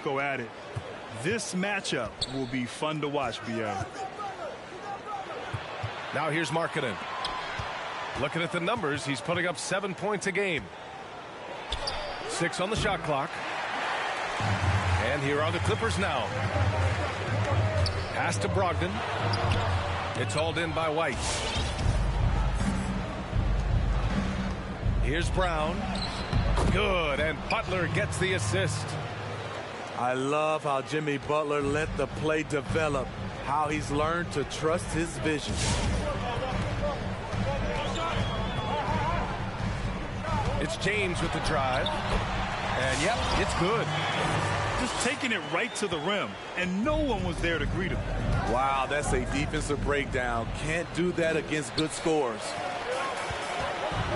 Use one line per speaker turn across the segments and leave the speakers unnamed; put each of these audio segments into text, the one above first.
Go at it. This matchup will be fun to watch, BA.
Now here's Markkanen. Looking at the numbers, he's putting up 7 points a game. 6 on the shot clock. And here are the Clippers now. Pass to Brogdon. It's hauled in by White. Here's Brown. Good, and Butler gets the assist.
I love how Jimmy Butler let the play develop, how he's learned to trust his vision.
It's James with the drive. And, yep, it's good.
Just taking it right to the rim, and no one was there to greet him.
Wow, that's a defensive breakdown. Can't do that against good scores.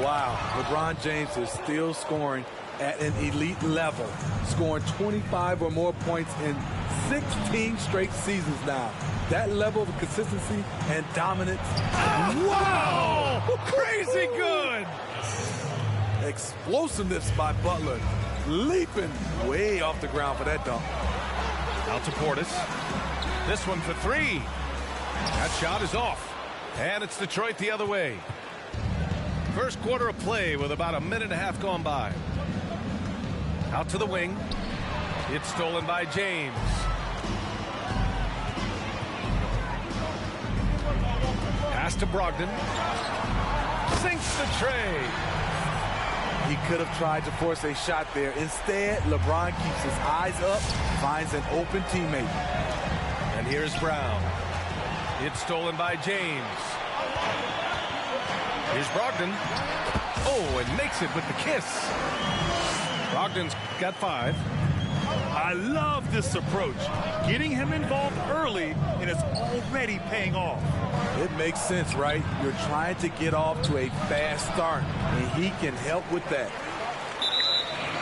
Wow, LeBron James is still scoring at an elite level, scoring 25 or more points in 16 straight seasons now. That level of consistency and dominance.
Wow! Crazy good!
Explosiveness by Butler, leaping way off the ground for that dunk.
Out to Portis. This one for 3. That shot is off. And it's Detroit the other way. First quarter of play with about a minute and a half gone by. Out to the wing. It's stolen by James. Pass to Brogdon. Sinks the tray.
He could have tried to force a shot there. Instead, LeBron keeps his eyes up, finds an open teammate.
And here's Brown. It's stolen by James. Here's Brogdon. Oh, and makes it with the kiss. Brogdon's got 5.
I love this approach. Getting him involved early, and it's already paying off.
It makes sense, right? You're trying to get off to a fast start, and he can help with that.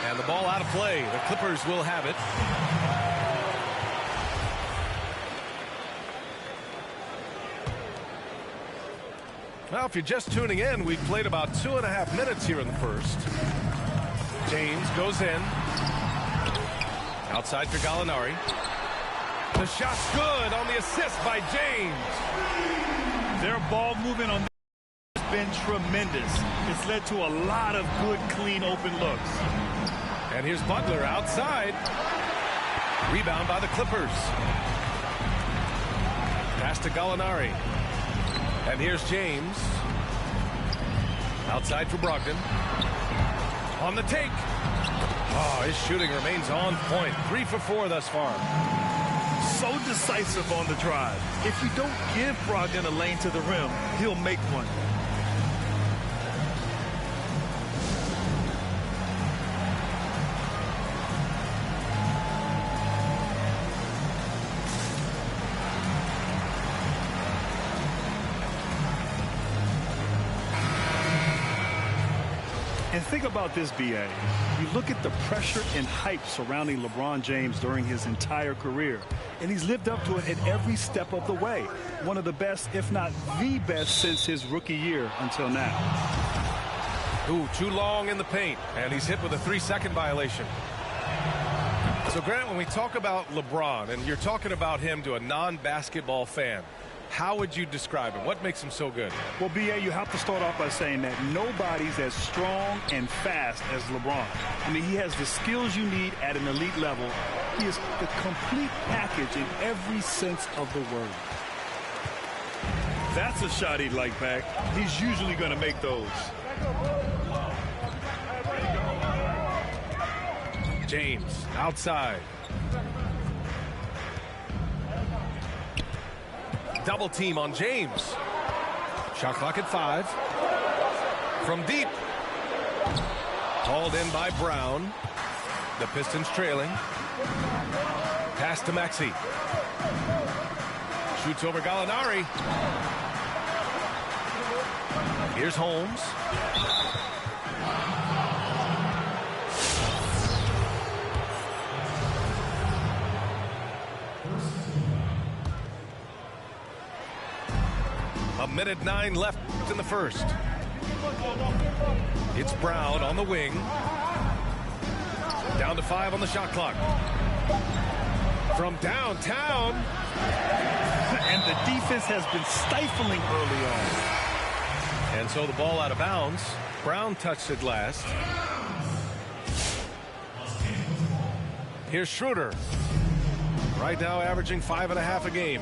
And the ball out of play. The Clippers will have it. Well, if you're just tuning in, we've played about 2.5 minutes here in the first. James goes in. Outside for Gallinari. The shot's good on the assist by James.
Their ball movement on this has been tremendous. It's led to a lot of good, clean, open looks.
And here's Butler outside. Rebound by the Clippers. Pass to Gallinari. And here's James. Outside for Brogdon. On the take. Oh, his shooting remains on point. 3 for 4 thus far.
So decisive on the drive. If you don't give Brogdon a lane to the rim, he'll make one. And think about this, BA. You look at the pressure and hype surrounding LeBron James during his entire career, and he's lived up to it at every step of the way. One of the best, if not the best, since his rookie year until now.
Ooh, too long in the paint, and he's hit with a 3-second violation. So, Grant, when we talk about LeBron, and you're talking about him to a non-basketball fan, how would you describe him? What makes him so good?
Well, BA, you have to start off by saying that nobody's as strong and fast as LeBron. I mean, he has the skills you need at an elite level. He is the complete package in every sense of the word. That's a shot he'd like back. He's usually going to make those.
James outside. Double team on James. Shot clock at 5. From deep. Hauled in by Brown. The Pistons trailing. Pass to Maxey. Shoots over Gallinari. Here's Holmes. A minute 9 left in the first. It's Brown on the wing. Down to 5 on the shot clock. From downtown.
And the defense has been stifling early on.
And so the ball out of bounds. Brown touched it last. Here's Schroeder. Right now averaging 5.5 a game.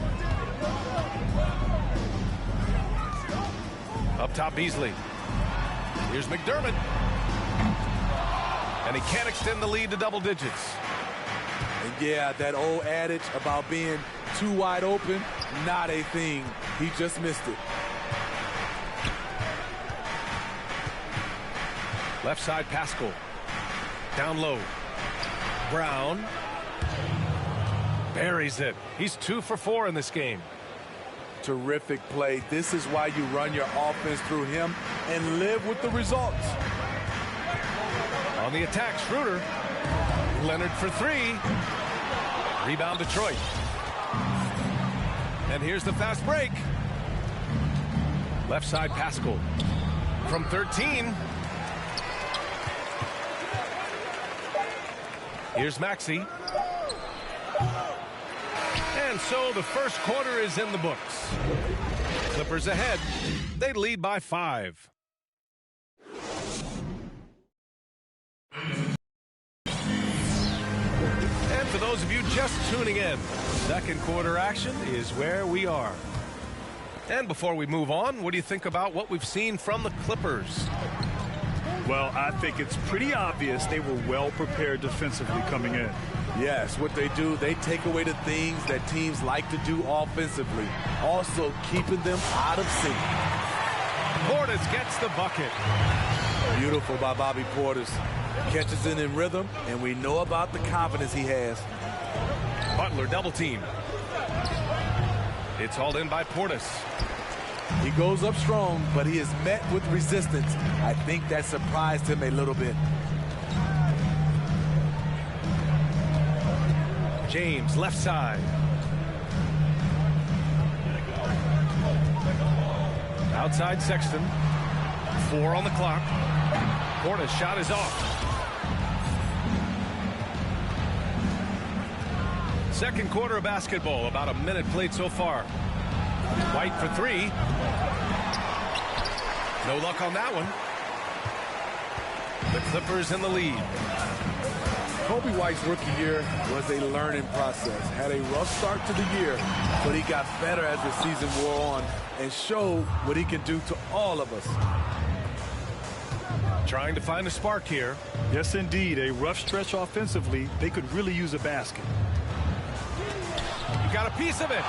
Up top, Beasley. Here's McDermott. And he can't extend the lead to double digits.
And yeah, that old adage about being too wide open, not a thing. He just missed it.
Left side, Pascal. Down low. Brown. Buries it. He's 2 for 4 in this game.
Terrific play. This is why you run your offense through him and live with the results.
On the attack, Schroeder. Leonard for 3. Rebound, Detroit. And here's the fast break. Left side, Pascal. From 13. Here's Maxey. And so the first quarter is in the books. Clippers ahead. They lead by 5. And for those of you just tuning in, second quarter action is where we are. And before we move on, what do you think about what we've seen from the Clippers?
Well, I think it's pretty obvious they were well prepared defensively coming in.
Yes, what they do, they take away the things that teams like to do offensively, also keeping them out of sync.
Portis gets the bucket.
Beautiful by Bobby Portis. Catches it in rhythm, and we know about the confidence he has.
Butler double team. It's hauled in by Portis.
He goes up strong, but he is met with resistance. I think that surprised him a little bit.
James, left side. Outside Sexton. 4 on the clock. Portis' shot is off. Second quarter of basketball, about a minute played so far. White for 3. No luck on that one. The Clippers in the lead.
Kobe White's rookie year was a learning process. Had a rough start to the year, but he got better as the season wore on and showed what he can do to all of us.
Trying to find a spark here.
Yes, indeed. A rough stretch offensively. They could really use a basket.
You got a piece of it.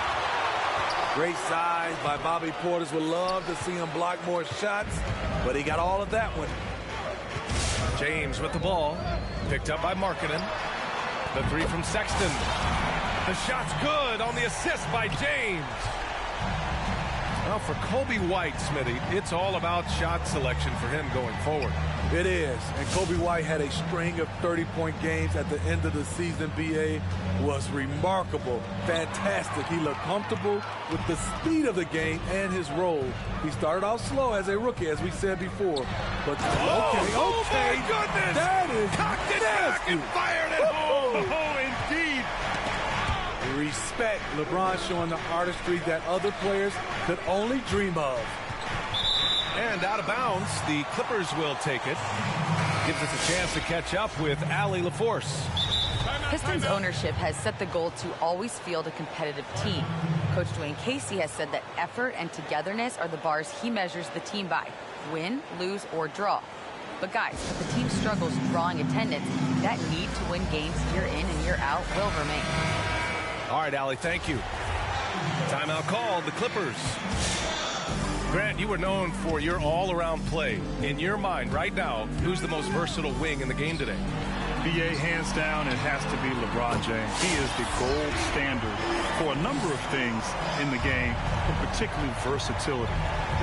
Great size by Bobby Portis. Would love to see him block more shots, but he got all of that one.
James with the ball. Picked up by Markkanen. The 3 from Sexton. The shot's good on the assist by James. Now for Kobe White, Smitty, it's all about shot selection for him going forward.
It is. And Kobe White had a string of 30-point games at the end of the season. BA was remarkable. Fantastic. He looked comfortable with the speed of the game and his role. He started out slow as a rookie, as we said before. But
oh my goodness!
That is
cocked it back and fired it home.
Oh, indeed.
Respect. LeBron showing the artistry that other players could only dream of.
And out of bounds, the Clippers will take it. Gives us a chance to catch up with Allie LaForce.
Pistons ownership has set the goal to always field a competitive team. Coach Dwayne Casey has said that effort and togetherness are the bars he measures the team by. Win, lose, or draw. But guys, if the team struggles drawing attendance, that need to win games year in and year out will remain.
All right, Allie, thank you. Timeout called, the Clippers. Grant, you were known for your all-around play. In your mind right now, who's the most versatile wing in the game today?
BA, hands down, it has to be LeBron James. He is the gold standard for a number of things in the game, but particularly versatility.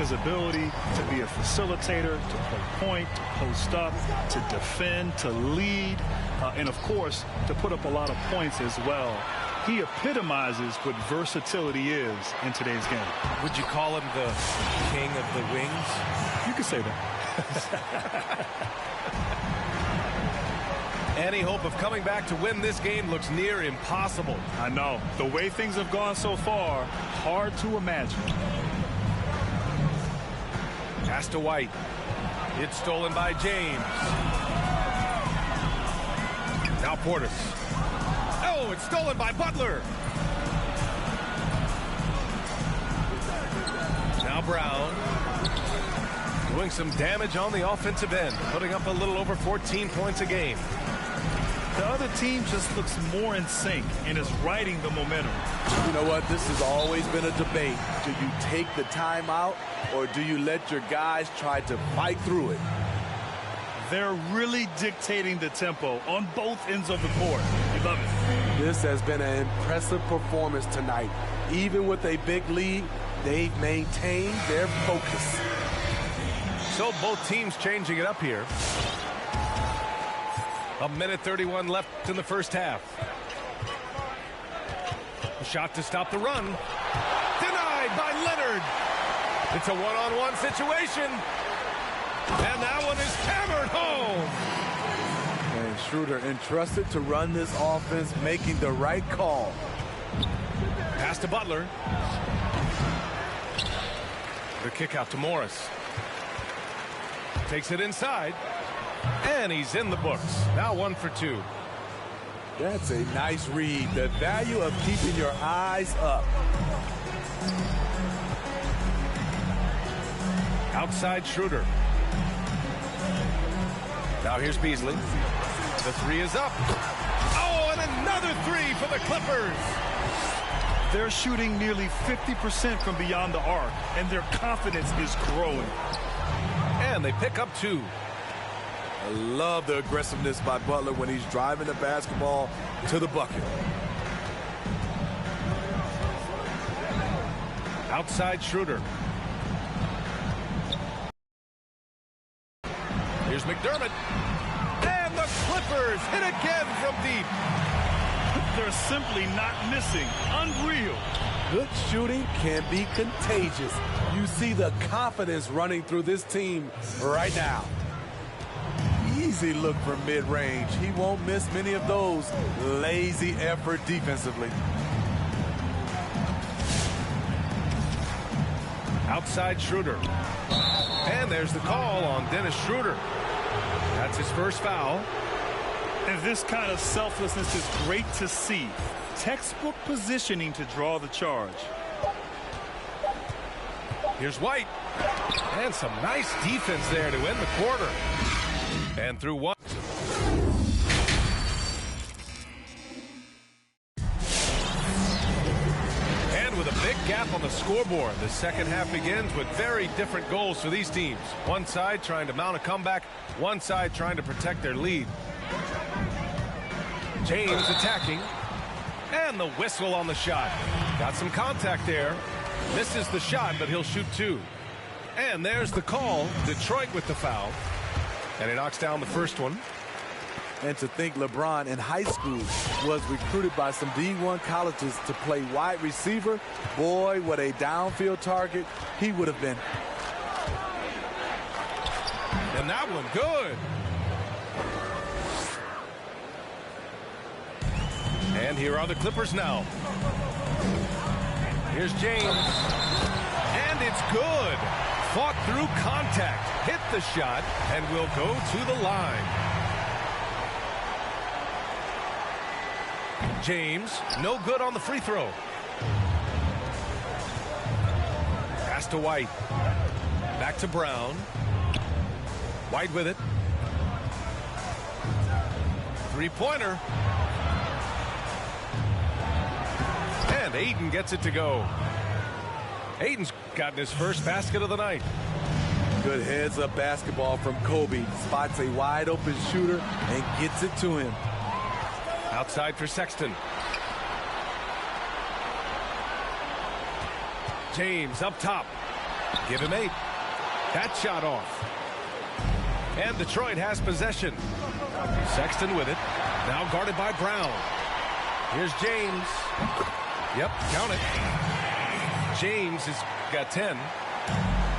His ability to be a facilitator, to play point, to post up, to defend, to lead, and of course, to put up a lot of points as well. He epitomizes what versatility is in today's game.
Would you call him the king of the wings?
You could say that.
Any hope of coming back to win this game looks near impossible.
I know. The way things have gone so far, hard to imagine.
Pass to White. It's stolen by James. Now Portis. Oh, it's stolen by Butler. Now Brown. Doing some damage on the offensive end. Putting up a little over 14 points a game.
The other team just looks more in sync and is riding the momentum.
You know what? This has always been a debate. Do you take the timeout or do you let your guys try to fight through it?
They're really dictating the tempo on both ends of the court. You love it.
This has been an impressive performance tonight. Even with a big lead, they've maintained their focus.
So both teams changing it up here. A minute 31 left in the first half. A shot to stop the run. Denied by Leonard. It's a one-on-one situation. And that one is hammered home.
And Schroeder entrusted to run this offense, making the right call.
Pass to Butler. The kick out to Morris. Takes it inside. And he's in the books. Now 1 for 2.
That's a nice read. The value of keeping your eyes up.
Outside Schroeder. Now here's Beasley. The three is up. Oh, and another three for the Clippers.
They're shooting nearly 50% from beyond the arc, and their confidence is growing.
And they pick up 2.
I love the aggressiveness by Butler when he's driving the basketball to the bucket.
Outside Schroeder. Here's McDermott. And the Clippers hit again from deep.
They're simply not missing. Unreal.
Good shooting can be contagious. You see the confidence running through this team right now. Easy look from mid-range. He won't miss many of those. Lazy effort defensively.
Outside Schroeder. And there's the call on Dennis Schroeder. That's his first foul.
And this kind of selflessness is great to see. Textbook positioning to draw the charge.
Here's White. And some nice defense there to end the quarter. And through one. And with a big gap on the scoreboard, the second half begins with very different goals for these teams. One side trying to mount a comeback, one side trying to protect their lead. James attacking. And the whistle on the shot. Got some contact there. Misses the shot, but he'll shoot 2. And there's the call. Detroit with the foul. And he knocks down the first one.
And to think LeBron in high school was recruited by some D1 colleges to play wide receiver. Boy, what a downfield target he would have been.
And that one good. And here are the Clippers now. Here's James. And it's good. Fought through contact. Hit the shot and will go to the line. James, no good on the free throw. Pass to White. Back to Brown. White with it. Three-pointer. And Ayton gets it to go. Ayton's gotten his first basket of the night.
Good heads-up basketball from Kobe. Spots a wide-open shooter and gets it to him.
Outside for Sexton. James up top. Give him 8. That shot off. And Detroit has possession. Sexton with it. Now guarded by Brown. Here's James. Yep, count it. James has got 10.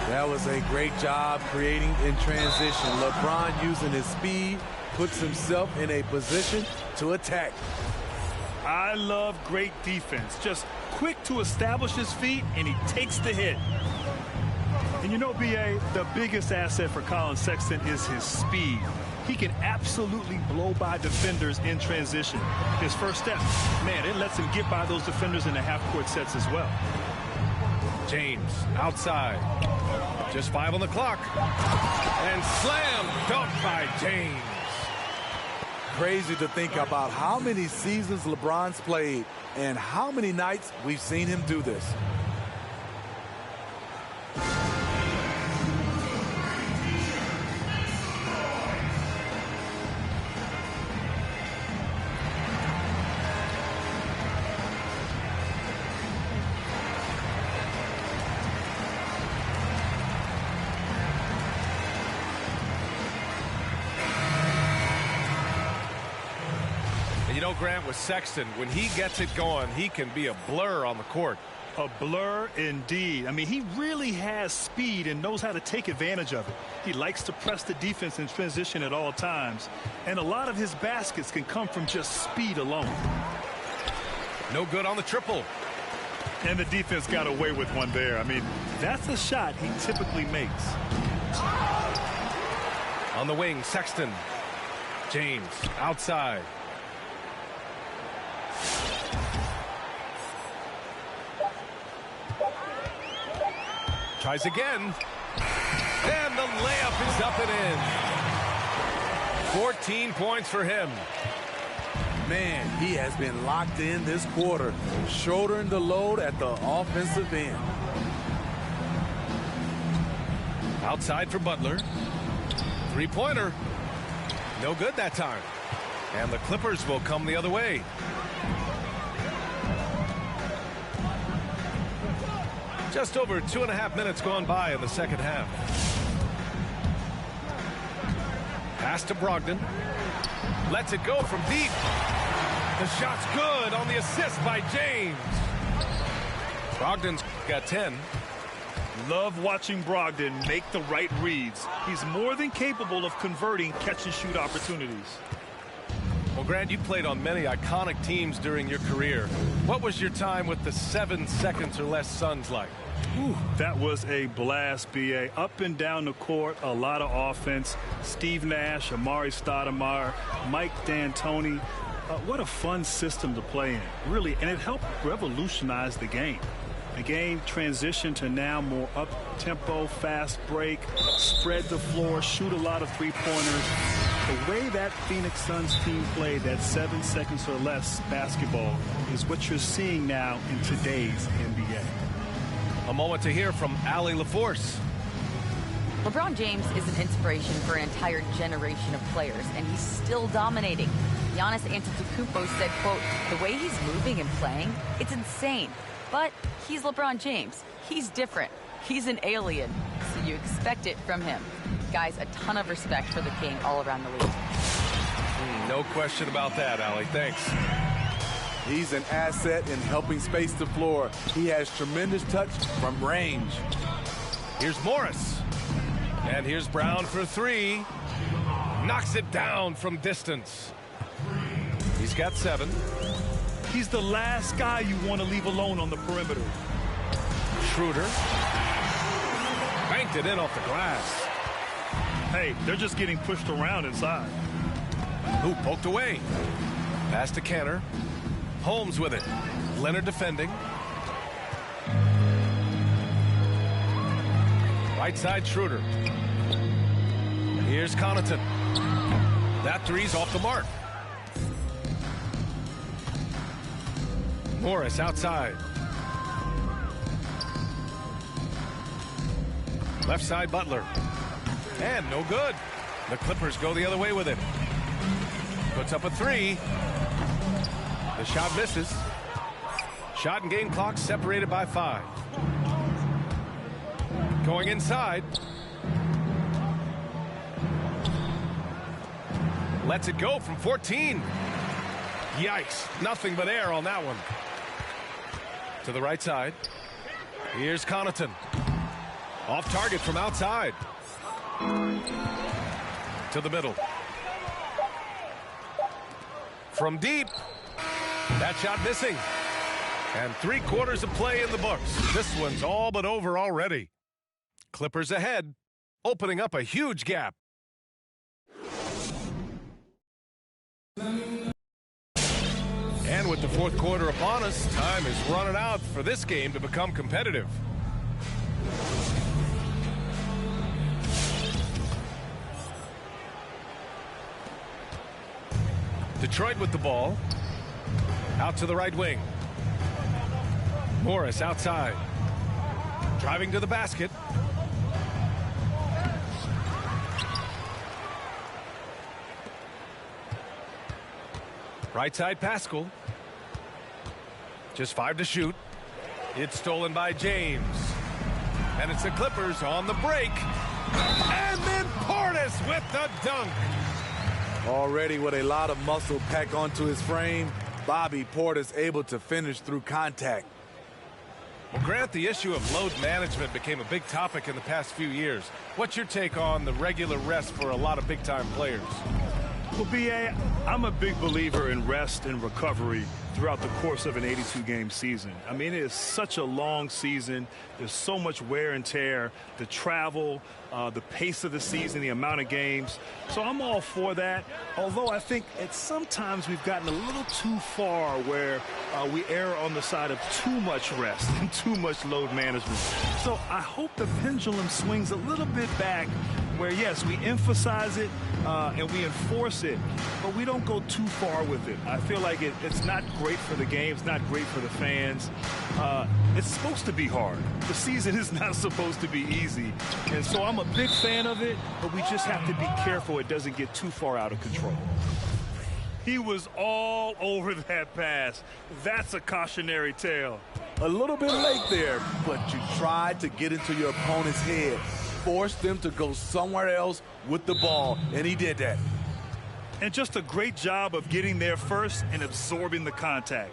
That was a great job creating in transition. LeBron using his speed puts himself in a position to attack.
I love great defense. Just quick to establish his feet, and he takes the hit. And you know, B.A., the biggest asset for Colin Sexton is his speed. He can absolutely blow by defenders in transition. His first step, man, it lets him get by those defenders in the half-court sets as well.
James outside. Just 5 on the clock. And slam dunk by James.
Crazy to think about how many seasons LeBron's played and how many nights we've seen him do this.
You know, Grant, with Sexton, when he gets it going, he can be a blur on the court.
A blur indeed. I mean, he really has speed and knows how to take advantage of it. He likes to press the defense in transition at all times. And a lot of his baskets can come from just speed alone.
No good on the triple.
And the defense got away with one there. I mean, that's a shot he typically makes.
On the wing, Sexton. James outside. Tries again. And the layup is up and in. 14 points for him.
Man, he has been locked in this quarter, shouldering the load at the offensive end.
Outside for Butler. Three-pointer. No good that time. And the Clippers will come the other way. Just over 2.5 minutes gone by in the second half. Pass to Brogdon. Lets it go from deep. The shot's good on the assist by James. Brogdon's got 10.
Love watching Brogdon make the right reads. He's more than capable of converting catch-and-shoot opportunities.
Well, Grant, you played on many iconic teams during your career. What was your time with the 7 seconds or less Suns like?
Whew, that was a blast, B.A. Up and down the court, a lot of offense. Steve Nash, Amari Stoudemire, Mike D'Antoni. What a fun system to play in, really. And it helped revolutionize the game. The game transitioned to now more up-tempo, fast break, spread the floor, shoot a lot of three-pointers. The way that Phoenix Suns team played that 7 seconds or less basketball is what you're seeing now in today's NBA.
A moment to hear from Allie LaForce.
LeBron James is an inspiration for an entire generation of players, and he's still dominating. Giannis Antetokounmpo said, quote, "The way he's moving and playing, it's insane. But he's LeBron James. He's different. He's an alien. So you expect it from him." Guys, a ton of respect for the King all around the league.
No question about that, Allie. Thanks.
He's an asset in helping space the floor. He has tremendous touch from range.
Here's Morris. And here's Brown for 3. Knocks it down from distance. He's got 7.
He's the last guy you want to leave alone on the perimeter.
Schroeder. Banked it in off the glass.
Hey, they're just getting pushed around inside.
Who poked away. Pass to Canner. Holmes with it. Leonard defending. Right side Schroeder. Here's Connaughton. That three's off the mark. Morris outside. Left side Butler. And no good. The Clippers go the other way with it. Puts up a 3. The shot misses. Shot and game clock separated by 5. Going inside. Lets it go from 14. Yikes. Nothing but air on that one. To the right side. Here's Connaughton. Off target from outside. To the middle. from deep. That shot missing. And 3/4 of play in the books. This one's all but over already. Clippers ahead, opening up a huge gap. And with the fourth quarter upon us, time is running out for this game to become competitive. Detroit with the ball. Out to the right wing. Morris outside. Driving to the basket. Right side Pascal. Just 5 to shoot. It's stolen by James. And it's the Clippers on the break. And then Portis with the dunk.
Already with a lot of muscle packed onto his frame, Bobby Portis able to finish through contact.
Well, Grant, the issue of load management became a big topic in the past few years. What's your take on the regular rest for a lot of big-time players?
Well, B.A., I'm a big believer in rest and recovery throughout the course of an 82-game season. I mean, it is such a long season. There's so much wear and tear, the travel, the pace of the season, the amount of games. So I'm all for that, although I think sometimes we've gotten a little too far where we err on the side of too much rest and too much load management. So I hope the pendulum swings a little bit back where, yes, we emphasize it and we enforce it, but we don't go too far with it. I feel like it's not great for the game. It's not great for the fans. It's supposed to be hard. The season is not supposed to be easy. And so I'm a big fan of it, but we just have to be careful it doesn't get too far out of control. He was all over that pass. That's a cautionary tale.
A little bit late there, but you tried to get into your opponent's head. Force them to go somewhere else with the ball, and he did that.
And just a great job of getting there first and absorbing the contact.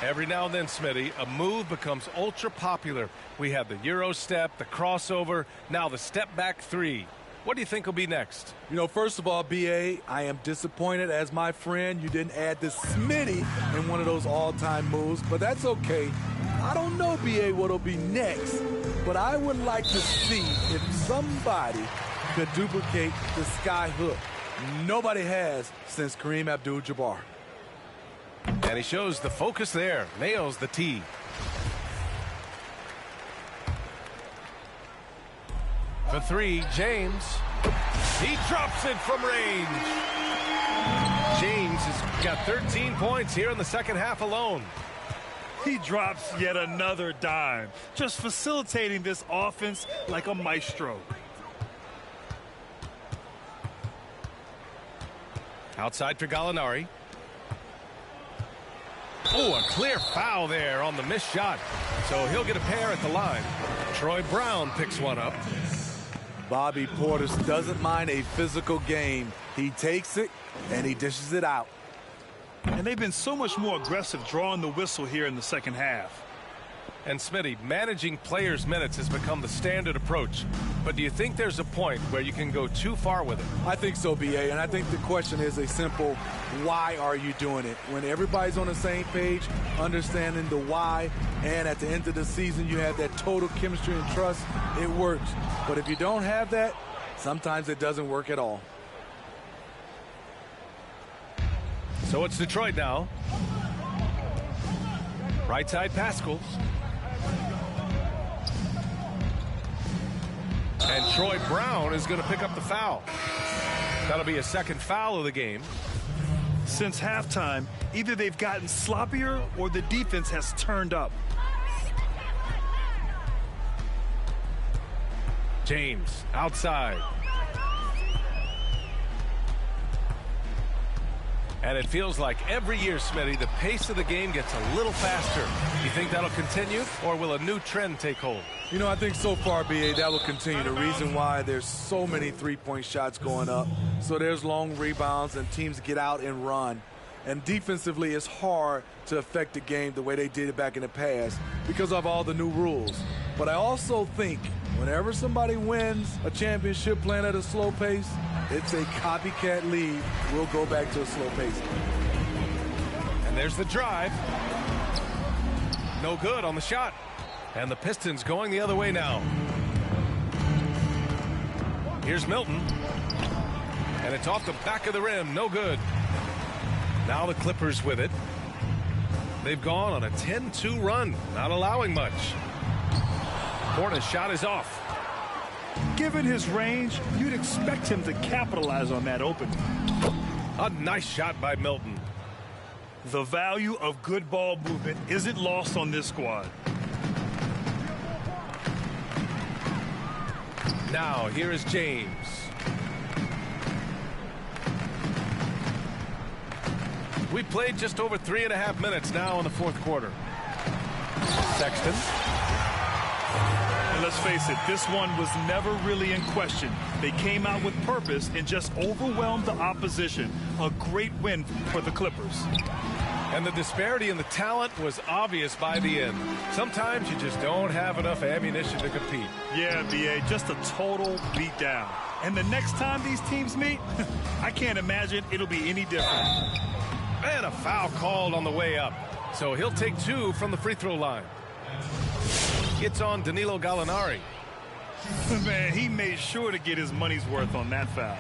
Every now and then, Smitty, a move becomes ultra popular. We have the Euro step, the crossover, now the step back three. What do you think will be next?
You know, first of all, B.A., I am disappointed as my friend. You didn't add the Smitty in one of those all-time moves, but that's okay. I don't know, B.A., what'll be next, but I would like to see if somebody could duplicate the sky hook. Nobody has since Kareem Abdul-Jabbar.
And he shows the focus there, nails the tee. For three, James. He drops it from range. James has got 13 points here in the second half alone.
He drops yet another dime, just facilitating this offense like a maestro.
Outside for Gallinari. Oh, a clear foul there on the missed shot. So he'll get a pair at the line. Troy Brown picks one up.
Bobby Portis doesn't mind a physical game. He takes it and he dishes it out.
And they've been so much more aggressive drawing the whistle here in the second half.
And Smitty, managing players' minutes has become the standard approach. But do you think there's a point where you can go too far with it?
I think so, B.A., and I think the question is a simple, why are you doing it? When everybody's on the same page, understanding the why, and at the end of the season you have that total chemistry and trust, it works. But if you don't have that, sometimes it doesn't work at all.
So it's Detroit now. Right side Pascal. And Troy Brown is going to pick up the foul. That'll be a second foul of the game.
Since halftime, either they've gotten sloppier or the defense has turned up.
James outside. And it feels like every year, Smitty, the pace of the game gets a little faster. You think that'll continue, or will a new trend take hold?
You know, I think so far, B.A., that will continue. The reason why there's so many three-point shots going up. So there's long rebounds and teams get out and run. And defensively, it's hard to affect the game the way they did it back in the past because of all the new rules. But I also think whenever somebody wins a championship playing at a slow pace, it's a copycat league. We'll go back to a slow pace.
And there's the drive. No good on the shot. And the Pistons going the other way now. Here's Milton. And it's off the back of the rim. No good. Now the Clippers with it. They've gone on a 10-2 run, not allowing much. Porter's shot is off.
Given his range, you'd expect him to capitalize on that opening.
A nice shot by Milton.
The value of good ball movement isn't lost on this squad.
Now here is James. We played just over 3.5 minutes now in the fourth quarter. Sexton.
And let's face it, this one was never really in question. They came out with purpose and just overwhelmed the opposition. A great win for the Clippers.
And the disparity in the talent was obvious by the end. Sometimes you just don't have enough ammunition to compete.
Yeah, B.A., just a total beatdown. And the next time these teams meet, I can't imagine it'll be any different.
And a foul called on the way up. So he'll take 2 from the free throw line. It's on Danilo Gallinari.
Man, he made sure to get his money's worth on that foul.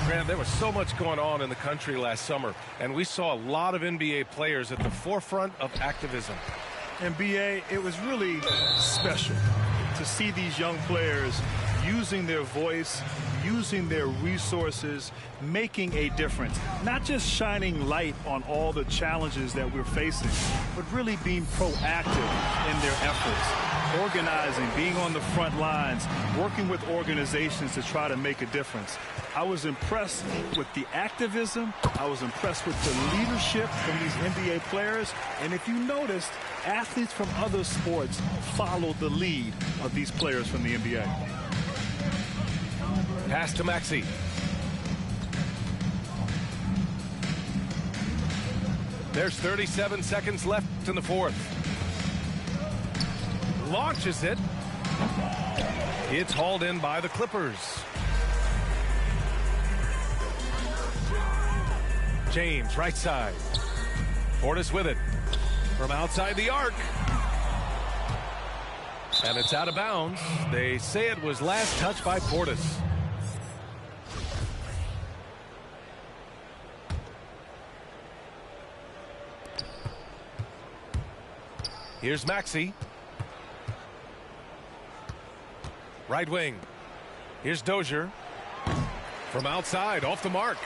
Graham, there was so much going on in the country last summer, and we saw a lot of NBA players at the forefront of activism.
And B.A., it was really special to see these young players using their voice, using their resources, making a difference. Not just shining light on all the challenges that we're facing, but really being proactive in their efforts, organizing, being on the front lines, working with organizations to try to make a difference. I was impressed with the activism. I was impressed with the leadership from these NBA players. And if you noticed, athletes from other sports followed the lead of these players from the NBA.
Pass to Maxey. There's 37 seconds left in the fourth. Launches it. It's hauled in by the Clippers. James, right side. Portis with it. From outside the arc. And it's out of bounds. They say it was last touched by Portis. Here's Maxey. Right wing. Here's Dozier. From outside, off the mark.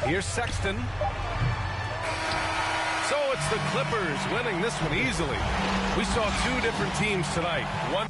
Here's Sexton. So it's the Clippers winning this one easily. We saw 2 different teams tonight. One